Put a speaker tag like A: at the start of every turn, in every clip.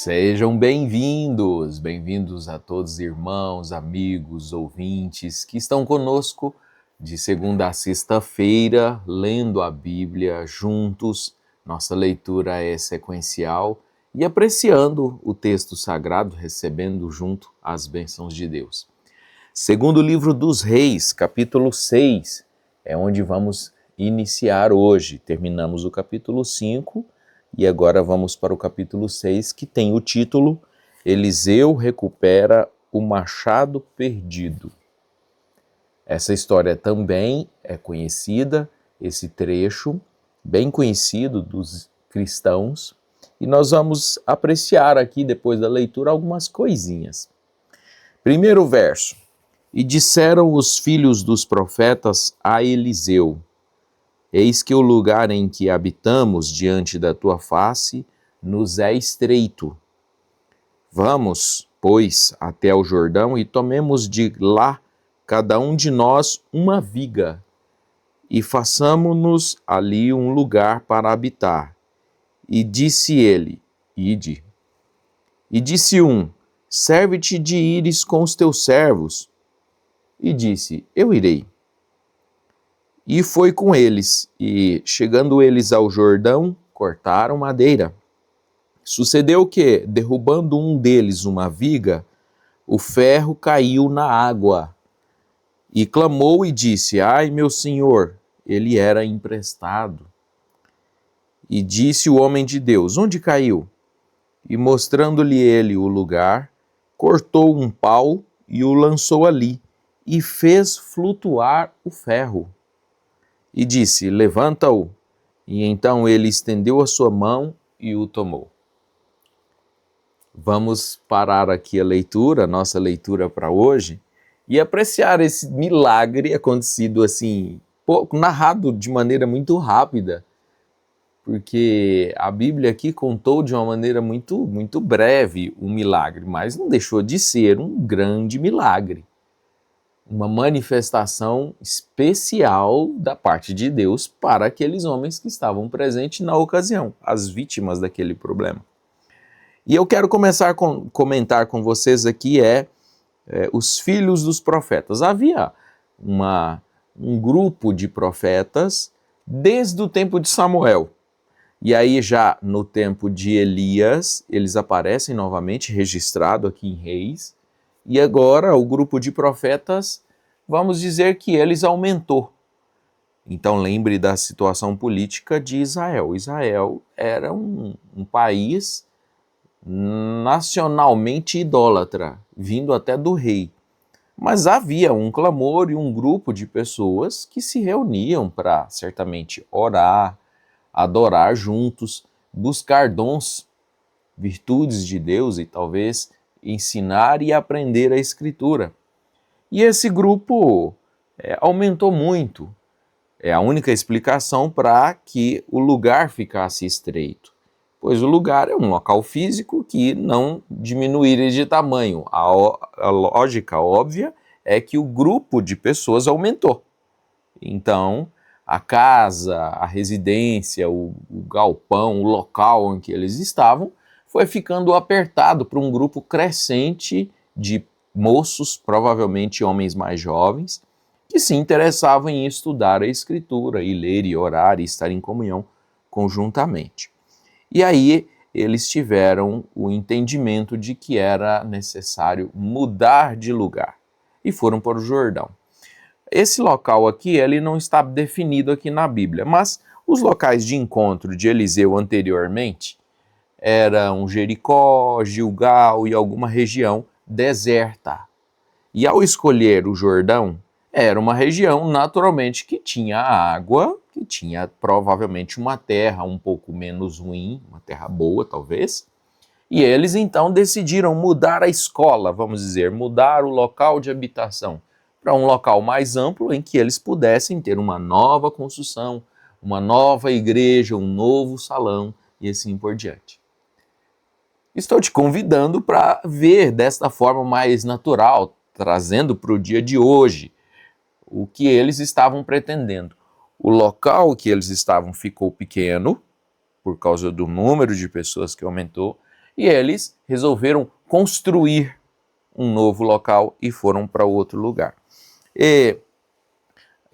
A: Sejam bem-vindos, bem-vindos a todos irmãos, amigos, ouvintes que estão conosco de segunda a sexta-feira, lendo a Bíblia juntos. Nossa leitura é sequencial e apreciando o texto sagrado, recebendo junto as bênçãos de Deus. Segundo livro dos Reis, capítulo 6, é onde vamos iniciar hoje. Terminamos o capítulo 5 e agora vamos para o capítulo 6, que tem o título Eliseu recupera o machado perdido. Essa história também é conhecida, esse trecho, bem conhecido dos cristãos, e nós vamos apreciar aqui, depois da leitura, algumas coisinhas. Primeiro verso. E disseram os filhos dos profetas a Eliseu: Eis que o lugar em que habitamos diante da tua face nos é estreito. Vamos, pois, até o Jordão e tomemos de lá cada um de nós uma viga e façamo-nos ali um lugar para habitar. E disse ele: Ide. E disse um: Serve-te de ires com os teus servos. E disse: Eu irei. E foi com eles, e chegando eles ao Jordão, cortaram madeira. Sucedeu que, derrubando um deles uma viga, o ferro caiu na água. E clamou e disse: Ai, meu senhor, ele era emprestado. E disse o homem de Deus: Onde caiu? E mostrando-lhe ele o lugar, cortou um pau e o lançou ali, e fez flutuar o ferro. E disse: Levanta-o. E então ele estendeu a sua mão e o tomou. Vamos parar aqui a leitura, a nossa leitura para hoje, e apreciar esse milagre acontecido assim, narrado de maneira muito rápida, porque a Bíblia aqui contou de uma maneira muito breve um milagre, mas não deixou de ser um grande milagre. Uma manifestação especial da parte de Deus para aqueles homens que estavam presentes na ocasião, as vítimas daquele problema. E eu quero começar a comentar com vocês aqui os filhos dos profetas. Havia um grupo de profetas desde o tempo de Samuel. E aí já no tempo de Elias, eles aparecem novamente, registrado aqui em Reis. E agora o grupo de profetas, vamos dizer que eles aumentou. Então lembre da situação política de Israel. Israel era um país nacionalmente idólatra, vindo até do rei. Mas havia um clamor e um grupo de pessoas que se reuniam para certamente orar, adorar juntos, buscar dons, virtudes de Deus e talvez ensinar e aprender a Escritura. E esse grupo aumentou muito. É a única explicação para que o lugar ficasse estreito, pois o lugar é um local físico que não diminuiria de tamanho. A lógica óbvia é que o grupo de pessoas aumentou. Então, a casa, a residência, o galpão, o local em que eles estavam, foi ficando apertado para um grupo crescente de moços, provavelmente homens mais jovens, que se interessavam em estudar a Escritura, e ler, e orar, e estar em comunhão conjuntamente. E aí eles tiveram o entendimento de que era necessário mudar de lugar, e foram para o Jordão. Esse local aqui, ele não está definido aqui na Bíblia, mas os locais de encontro de Eliseu anteriormente eram Jericó, Gilgal e alguma região deserta. E ao escolher o Jordão, era uma região naturalmente que tinha água, que tinha provavelmente uma terra um pouco menos ruim, uma terra boa talvez, e eles então decidiram mudar a escola, vamos dizer, mudar o local de habitação para um local mais amplo em que eles pudessem ter uma nova construção, uma nova igreja, um novo salão e assim por diante. Estou te convidando para ver desta forma mais natural, trazendo para o dia de hoje o que eles estavam pretendendo. O local que eles estavam ficou pequeno, por causa do número de pessoas que aumentou, E eles resolveram construir um novo local e foram para outro lugar. E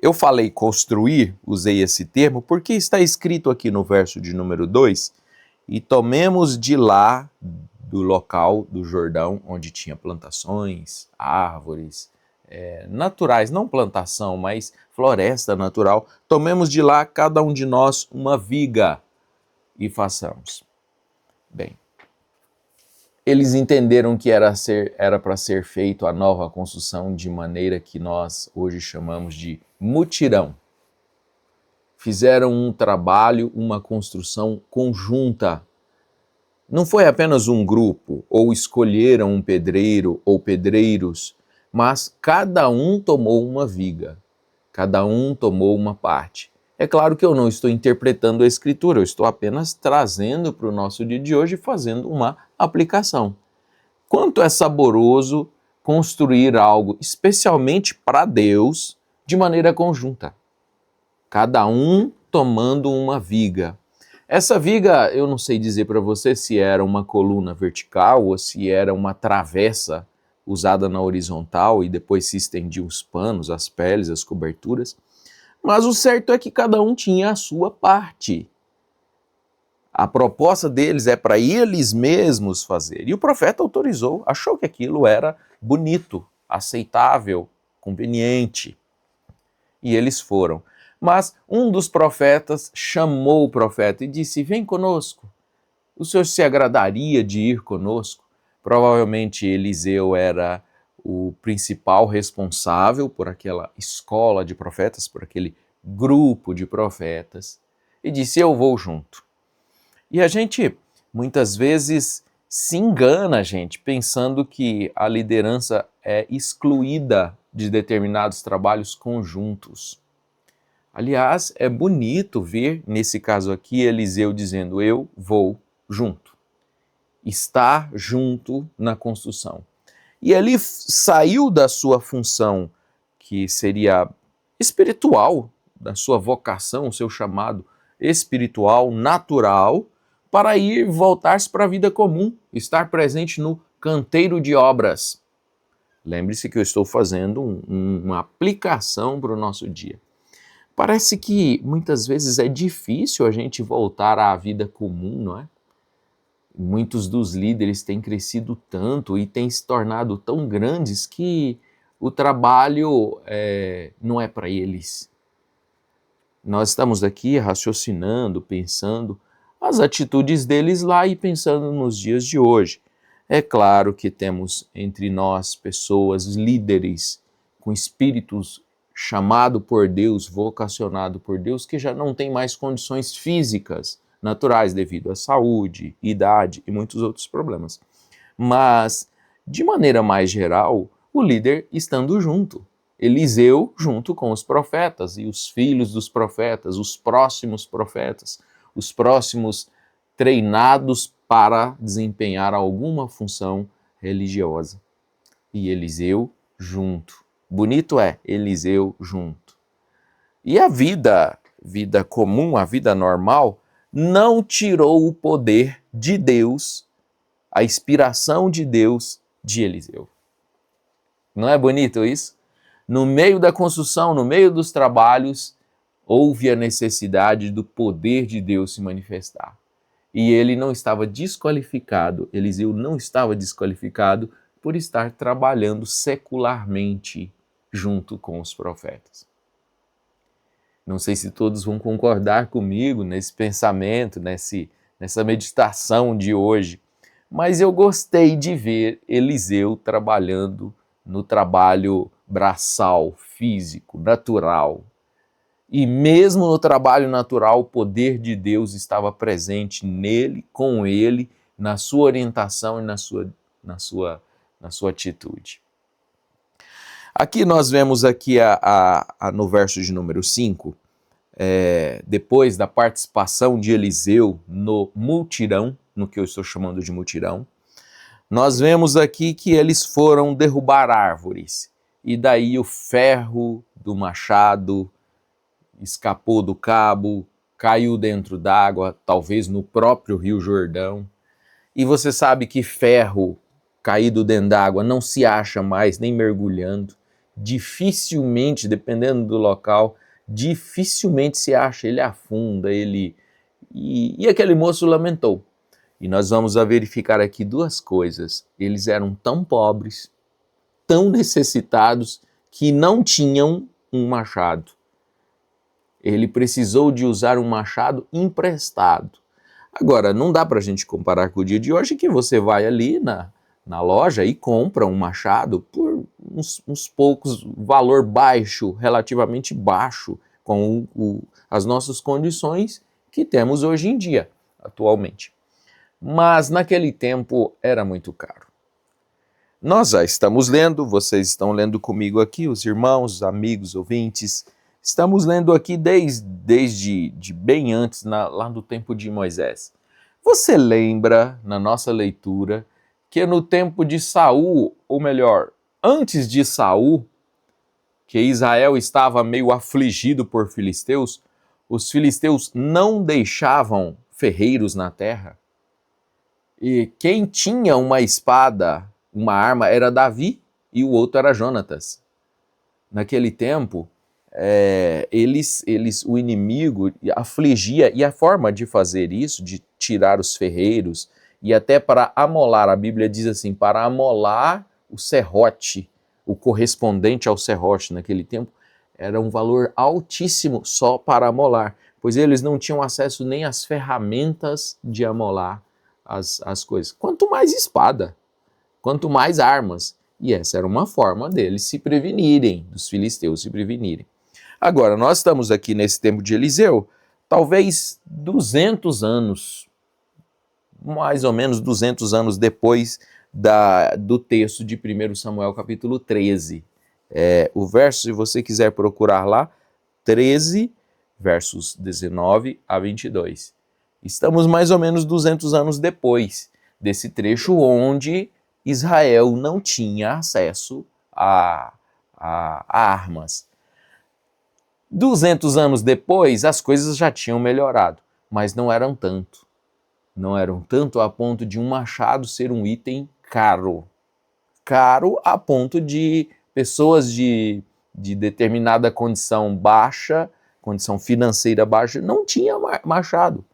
A: eu falei construir, usei esse termo, porque está escrito aqui no verso de número 2, e tomemos de lá, do local do Jordão, onde tinha plantações, árvores, naturais, não plantação, mas floresta natural, tomemos de lá cada um de nós uma viga e façamos. Bem, eles entenderam que era para ser feito a nova construção de maneira que nós hoje chamamos de mutirão. Fizeram um trabalho, uma construção conjunta. Não foi apenas um grupo, ou escolheram um pedreiro ou pedreiros, mas cada um tomou uma viga, cada um tomou uma parte. É claro que eu não estou interpretando a Escritura, eu estou apenas trazendo para o nosso dia de hoje e fazendo uma aplicação. Quanto é saboroso construir algo, especialmente para Deus, de maneira conjunta. Cada um tomando uma viga. Essa viga, eu não sei dizer para você se era uma coluna vertical ou se era uma travessa usada na horizontal e depois se estendiam os panos, as peles, as coberturas. Mas o certo é que cada um tinha a sua parte. A proposta deles é para eles mesmos fazer. E o profeta autorizou, achou que aquilo era bonito, aceitável, conveniente. E eles foram. Mas um dos profetas chamou o profeta e disse: vem conosco. O senhor se agradaria de ir conosco? Provavelmente Eliseu era o principal responsável por aquela escola de profetas, por aquele grupo de profetas, e disse: eu vou junto. E a gente, muitas vezes, se engana, gente, pensando que a liderança é excluída de determinados trabalhos conjuntos. Aliás, é bonito ver, nesse caso aqui, Eliseu dizendo: eu vou junto. Estar junto na construção. E ele saiu da sua função, que seria espiritual, da sua vocação, o seu chamado espiritual, natural, para ir voltar-se para a vida comum, estar presente no canteiro de obras. Lembre-se que eu estou fazendo uma aplicação para o nosso dia. Parece que muitas vezes é difícil a gente voltar à vida comum, não é? Muitos dos líderes têm crescido tanto e têm se tornado tão grandes que o trabalho não é para eles. Nós estamos aqui raciocinando, pensando as atitudes deles lá e pensando nos dias de hoje. É claro que temos entre nós pessoas, líderes com espíritos chamado por Deus, vocacionado por Deus, que já não tem mais condições físicas naturais devido à saúde, idade e muitos outros problemas. Mas, de maneira mais geral, o líder estando junto. Eliseu junto com os profetas e os filhos dos profetas, os próximos treinados para desempenhar alguma função religiosa. E Eliseu junto. Bonito é Eliseu junto. E a vida comum, a vida normal, não tirou o poder de Deus, a inspiração de Deus de Eliseu. Não é bonito isso? No meio da construção, no meio dos trabalhos, houve a necessidade do poder de Deus se manifestar. E ele não estava desqualificado, Eliseu não estava desqualificado por estar trabalhando secularmente junto com os profetas. Não sei se todos vão concordar comigo nesse pensamento, nessa meditação de hoje, mas eu gostei de ver Eliseu trabalhando no trabalho braçal, físico, natural. E mesmo no trabalho natural, o poder de Deus estava presente nele, com ele, na sua orientação e na sua atitude. Aqui nós vemos aqui no verso de número 5, depois da participação de Eliseu no mutirão, no que eu estou chamando de mutirão, nós vemos aqui que eles foram derrubar árvores, e daí o ferro do machado escapou do cabo, caiu dentro d'água, talvez no próprio Rio Jordão, E você sabe que ferro caído dentro d'água não se acha mais nem mergulhando. Dificilmente, dependendo do local, dificilmente se acha, ele afunda, E aquele moço lamentou. E nós vamos verificar aqui duas coisas. Eles eram tão pobres, tão necessitados, que não tinham um machado. Ele precisou de usar um machado emprestado. Agora, não dá para a gente comparar com o dia de hoje, que você vai ali na loja e compra um machado por uns poucos, valor baixo, relativamente baixo, com as nossas condições que temos hoje em dia, atualmente. Mas naquele tempo era muito caro. Nós já estamos lendo, vocês estão lendo comigo aqui, os irmãos, os amigos, ouvintes, estamos lendo aqui desde bem antes, lá no tempo de Moisés. Você lembra, na nossa leitura, que no tempo de Saul, ou melhor, antes de Saul, que Israel estava meio afligido por filisteus, os filisteus não deixavam ferreiros na terra. E quem tinha uma espada, uma arma, era Davi e o outro era Jonatas. Naquele tempo, o inimigo afligia, e a forma de fazer isso, de tirar os ferreiros, e até para amolar, a Bíblia diz assim, para amolar o serrote, o correspondente ao serrote naquele tempo, era um valor altíssimo só para amolar, pois eles não tinham acesso nem às ferramentas de amolar as coisas. Quanto mais espada, quanto mais armas. E essa era uma forma deles se prevenirem, dos filisteus se prevenirem. Agora, nós estamos aqui nesse tempo de Eliseu, talvez 200 anos, mais ou menos 200 anos depois do texto de 1 Samuel capítulo 13. O verso, se você quiser procurar lá, 13, versos 19 a 22. Estamos mais ou menos 200 anos depois desse trecho onde Israel não tinha acesso a armas. 200 anos depois, as coisas já tinham melhorado, mas não eram tanto. Não eram tanto a ponto de um machado ser um item caro. Caro a ponto de pessoas de determinada condição baixa, condição financeira baixa, não tinha machado.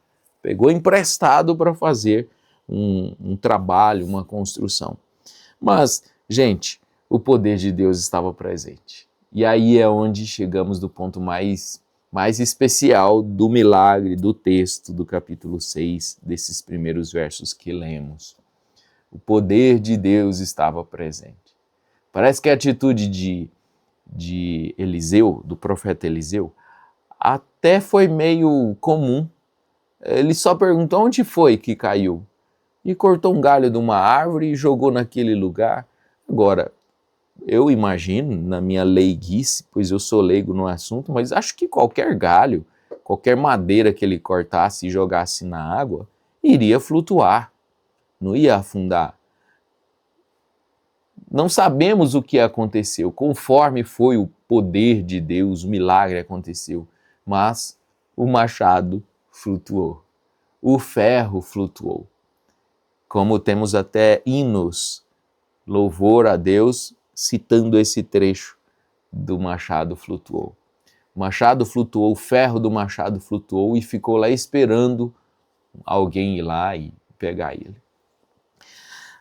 A: Pegou emprestado para fazer um trabalho, uma construção. Mas, gente, o poder de Deus estava presente. E aí é onde chegamos do ponto mais especial do milagre do texto do capítulo 6, desses primeiros versos que lemos. O poder de Deus estava presente. Parece que a atitude de Eliseu, do profeta Eliseu, até foi meio comum. Ele só perguntou onde foi que caiu. E cortou um galho de uma árvore e jogou naquele lugar. Agora, eu imagino, na minha leiguice, pois eu sou leigo no assunto, mas acho que qualquer galho, qualquer madeira que ele cortasse e jogasse na água, iria flutuar, não ia afundar. Não sabemos o que aconteceu, conforme foi o poder de Deus, o milagre aconteceu, mas o machado flutuou, o ferro flutuou. Como temos até hinos, louvor a Deus, citando esse trecho do machado flutuou. O machado flutuou, o ferro do machado flutuou e ficou lá esperando alguém ir lá e pegar ele.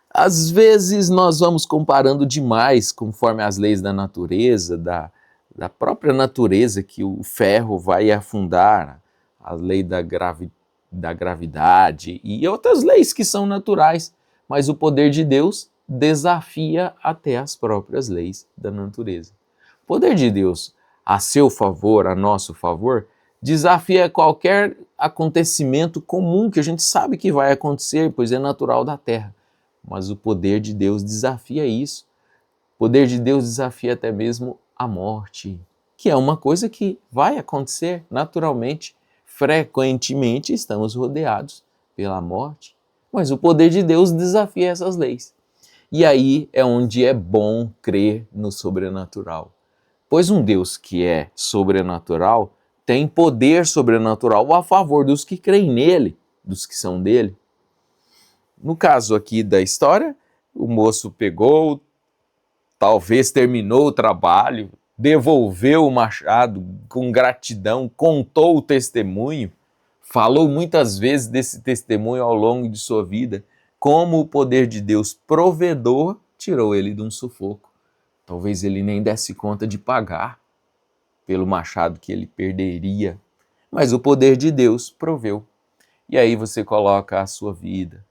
A: Às vezes nós vamos comparando demais conforme as leis da natureza, da própria natureza, que o ferro vai afundar, a lei da gravidade e outras leis que são naturais, mas o poder de Deus desafia até as próprias leis da natureza. O poder de Deus, a seu favor, a nosso favor, desafia qualquer acontecimento comum que a gente sabe que vai acontecer, pois é natural da terra. Mas o poder de Deus desafia isso. O poder de Deus desafia até mesmo a morte, que é uma coisa que vai acontecer naturalmente. Frequentemente estamos rodeados pela morte, mas o poder de Deus desafia essas leis. E aí é onde é bom crer no sobrenatural. Pois um Deus que é sobrenatural tem poder sobrenatural a favor dos que creem nele, dos que são dele. No caso aqui da história, o moço pegou, talvez terminou o trabalho, devolveu o machado com gratidão, contou o testemunho, falou muitas vezes desse testemunho ao longo de sua vida, como o poder de Deus provedor tirou ele de um sufoco. Talvez ele nem desse conta de pagar pelo machado que ele perderia, mas o poder de Deus proveu. E aí você coloca a sua vida,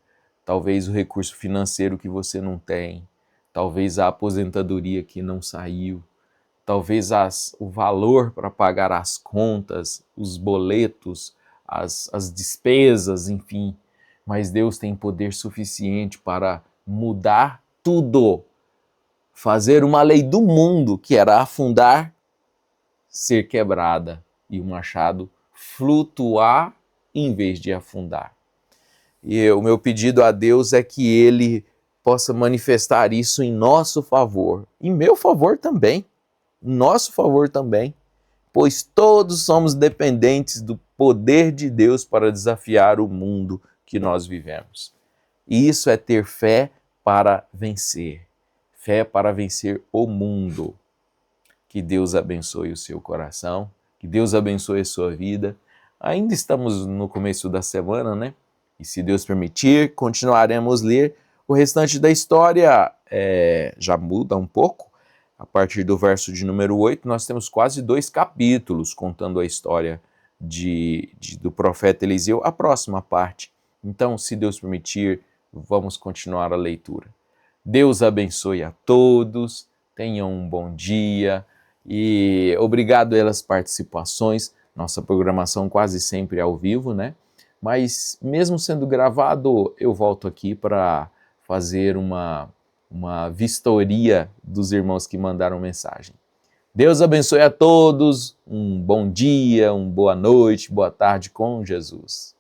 A: talvez o recurso financeiro que você não tem, talvez a aposentadoria que não saiu, talvez o valor para pagar as contas, os boletos, as despesas, enfim. Mas Deus tem poder suficiente para mudar tudo, fazer uma lei do mundo, que era afundar, ser quebrada e o machado flutuar em vez de afundar. E o meu pedido a Deus é que Ele possa manifestar isso em nosso favor, em meu favor também, em nosso favor também, pois todos somos dependentes do poder de Deus para desafiar o mundo que nós vivemos. E isso é ter fé para vencer o mundo. Que Deus abençoe o seu coração, que Deus abençoe a sua vida. Ainda estamos no começo da semana, né? E se Deus permitir, continuaremos a ler o restante da história. Já muda um pouco. A partir do verso de número 8, nós temos quase 2 capítulos contando a história do profeta Eliseu, a próxima parte. Então, se Deus permitir, vamos continuar a leitura. Deus abençoe a todos, tenham um bom dia e obrigado pelas participações. Nossa programação quase sempre é ao vivo, né? Mas mesmo sendo gravado, eu volto aqui para fazer uma vistoria dos irmãos que mandaram mensagem. Deus abençoe a todos, um bom dia, uma boa noite, boa tarde com Jesus.